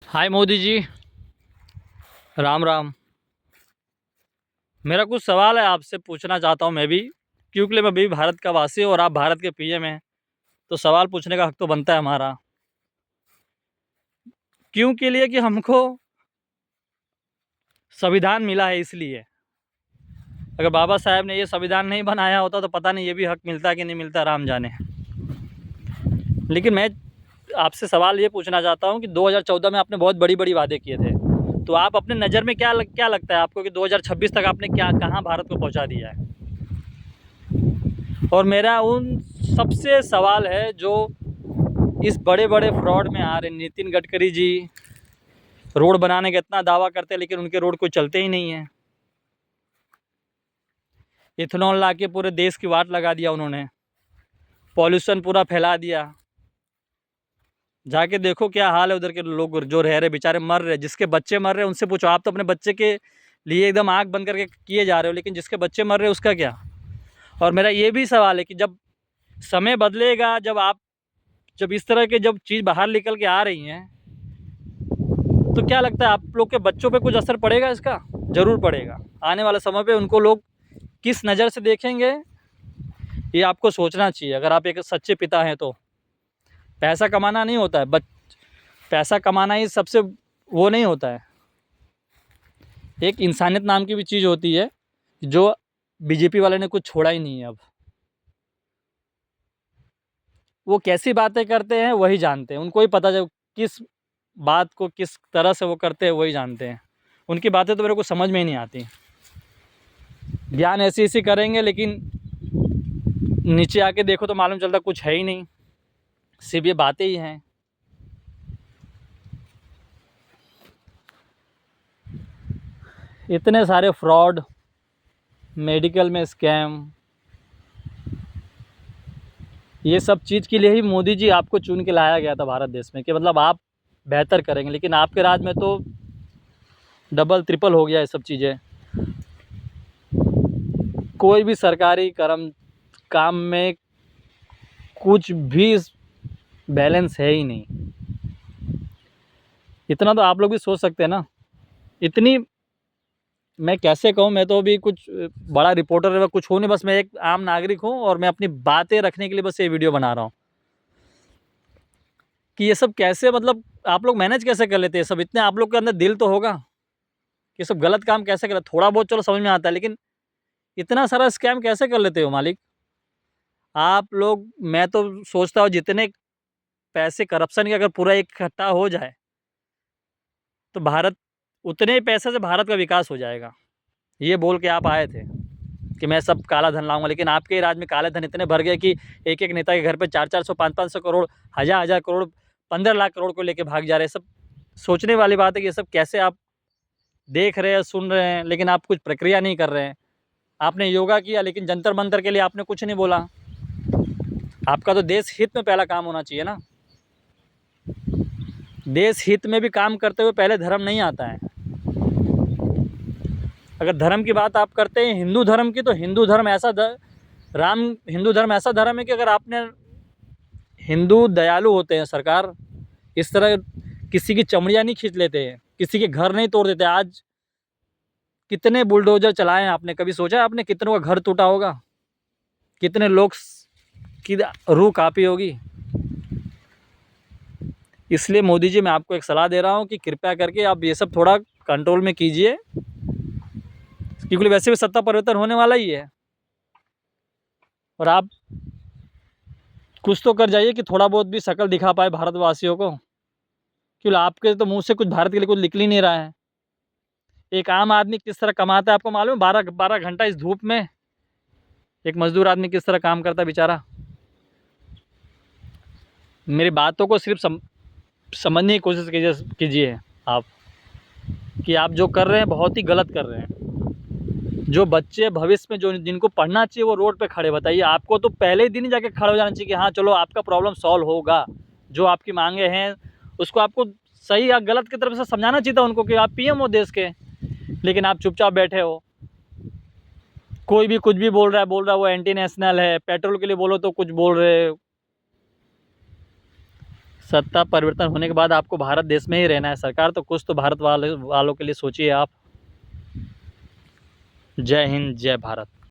हाय मोदी जी। राम राम। मेरा कुछ सवाल है, आपसे पूछना चाहता हूँ मैं भी, क्योंकि मैं भी भारत का वासी हूँ और आप भारत के पीएम हैं, तो सवाल पूछने का हक तो बनता है हमारा। क्यों के लिए कि हमको संविधान मिला है, इसलिए। अगर बाबा साहब ने ये संविधान नहीं बनाया होता तो पता नहीं ये भी हक मिलता कि नहीं मिलता, राम जाने। लेकिन मैं आपसे सवाल ये पूछना चाहता हूँ कि 2014 में आपने बहुत बड़ी बड़ी वादे किए थे, तो आप अपने नज़र में क्या लगता है आपको कि 2026 तक आपने कहाँ भारत को पहुँचा दिया है। और मेरा उन सबसे सवाल है जो इस बड़े बड़े फ्रॉड में आ रहे। नितिन गडकरी जी रोड बनाने का इतना दावा करते हैं, लेकिन उनके रोड कोई चलते ही नहीं है। इथेनॉल ला के पूरे देश की वाट लगा दिया उन्होंने, पॉल्यूशन पूरा फैला दिया। जाके देखो क्या हाल है उधर के लोग जो रह रहे, बेचारे मर रहे। जिसके बच्चे मर रहे उनसे पूछो। आप तो अपने बच्चे के लिए एकदम आँख बंद करके किए जा रहे हो, लेकिन जिसके बच्चे मर रहे उसका क्या। और मेरा ये भी सवाल है कि जब समय बदलेगा, जब इस तरह के जब चीज़ बाहर निकल के आ रही हैं, तो क्या लगता है आप लोग के बच्चों पे कुछ असर पड़ेगा इसका? ज़रूर पड़ेगा। आने वाले समय पे उनको लोग किस नज़र से देखेंगे, ये आपको सोचना चाहिए अगर आप एक सच्चे पिता हैं तो। पैसा कमाना नहीं होता है, पैसा कमाना ही सबसे वो नहीं होता है। एक इंसानियत नाम की भी चीज़ होती है, जो बीजेपी वाले ने कुछ छोड़ा ही नहीं है अब। वो कैसी बातें करते हैं वही जानते हैं, उनको ही पता है किस बात को किस तरह से वो करते हैं, वही जानते हैं। उनकी बातें तो मेरे को समझ में ही नहीं आती। बयान ऐसी करेंगे, लेकिन नीचे आके देखो तो मालूम चलता कुछ है ही नहीं, सिर्फ ये बातें ही हैं। इतने सारे फ्रॉड, मेडिकल में स्कैम, ये सब चीज़ के लिए ही मोदी जी आपको चुन के लाया गया था भारत देश में, कि मतलब आप बेहतर करेंगे। लेकिन आपके राज में तो डबल ट्रिपल हो गया ये सब चीज़ें। कोई भी सरकारी काम में कुछ भी बैलेंस है ही नहीं। इतना तो आप लोग भी सोच सकते हैं ना। इतनी, मैं कैसे कहूँ, मैं तो अभी कुछ बड़ा रिपोर्टर है कुछ हूँ नहीं, बस मैं एक आम नागरिक हूँ और मैं अपनी बातें रखने के लिए बस ये वीडियो बना रहा हूँ कि ये सब कैसे, मतलब आप लोग मैनेज कैसे कर लेते हैं सब। इतने आप लोग के अंदर दिल तो होगा कि सब गलत काम कैसे कर, थोड़ा बहुत चलो समझ में आता है, लेकिन इतना सारा स्कैम कैसे कर लेते हो मालिक आप लोग। मैं तो सोचता हूँ जितने पैसे करप्शन के अगर पूरा इकट्ठा हो जाए तो भारत, उतने ही पैसे से भारत का विकास हो जाएगा। ये बोल के आप आए थे कि मैं सब काला धन लाऊंगा, लेकिन आपके राज में काले धन इतने भर गए कि एक एक नेता के घर पे 400-400, 500-500 करोड़, 1000-1000 करोड़, 15 लाख करोड़ को लेके भाग जा रहे हैं। सब सोचने वाली बात है कि ये सब कैसे आप देख रहे हैं, सुन रहे हैं, लेकिन आप कुछ प्रक्रिया नहीं कर रहे हैं। आपने योगा किया, लेकिन जंतर मंतर के लिए आपने कुछ नहीं बोला। आपका तो देश हित में पहला काम होना चाहिए ना। देश हित में भी काम करते हुए पहले धर्म नहीं आता है। अगर धर्म की बात आप करते हैं हिंदू धर्म की, तो हिंदू धर्म हिंदू धर्म ऐसा धर्म है कि अगर आपने, हिंदू दयालु होते हैं सरकार, इस तरह किसी की चमड़ियाँ नहीं खींच लेते हैं, किसी के घर नहीं तोड़ देते। आज कितने बुलडोजर चलाए हैं आपने, कभी सोचा आपने कितनों का घर टूटा होगा, कितने लोग की रूह कांपी होगी। इसलिए मोदी जी मैं आपको एक सलाह दे रहा हूँ कि कृपया करके आप ये सब थोड़ा कंट्रोल में कीजिए, क्योंकि वैसे भी सत्ता परिवर्तन होने वाला ही है। और आप कुछ तो कर जाइए कि थोड़ा बहुत भी शकल दिखा पाए भारतवासियों को, क्योंकि आपके तो मुंह से कुछ भारत के लिए कुछ निकल ही नहीं रहा है। एक आम आदमी किस तरह कमाता है आपको मालूम है? 12-12 घंटा इस धूप में एक मजदूर आदमी किस तरह काम करता है बेचारा। मेरी बातों को सिर्फ समझने की कोशिश कीजिए आप, कि आप जो कर रहे हैं बहुत ही गलत कर रहे हैं। जो बच्चे भविष्य में जो जिनको पढ़ना चाहिए वो रोड पे खड़े, बताइए आपको तो पहले ही दिन ही जाके खड़े हो जाना चाहिए कि हाँ चलो आपका प्रॉब्लम सॉल्व होगा। जो आपकी मांगे हैं उसको आपको सही या गलत की तरफ से समझाना चाहिए था उनको कि आप पीएम हो देश के, लेकिन आप चुपचाप बैठे हो। कोई भी कुछ भी बोल रहा है वो एंटी नेशनल है, पेट्रोल के लिए बोलो तो कुछ बोल रहे। सत्ता परिवर्तन होने के बाद आपको भारत देश में ही रहना है सरकार, तो कुछ तो भारत वालों के लिए सोचिए आप। जय हिंद, जय भारत।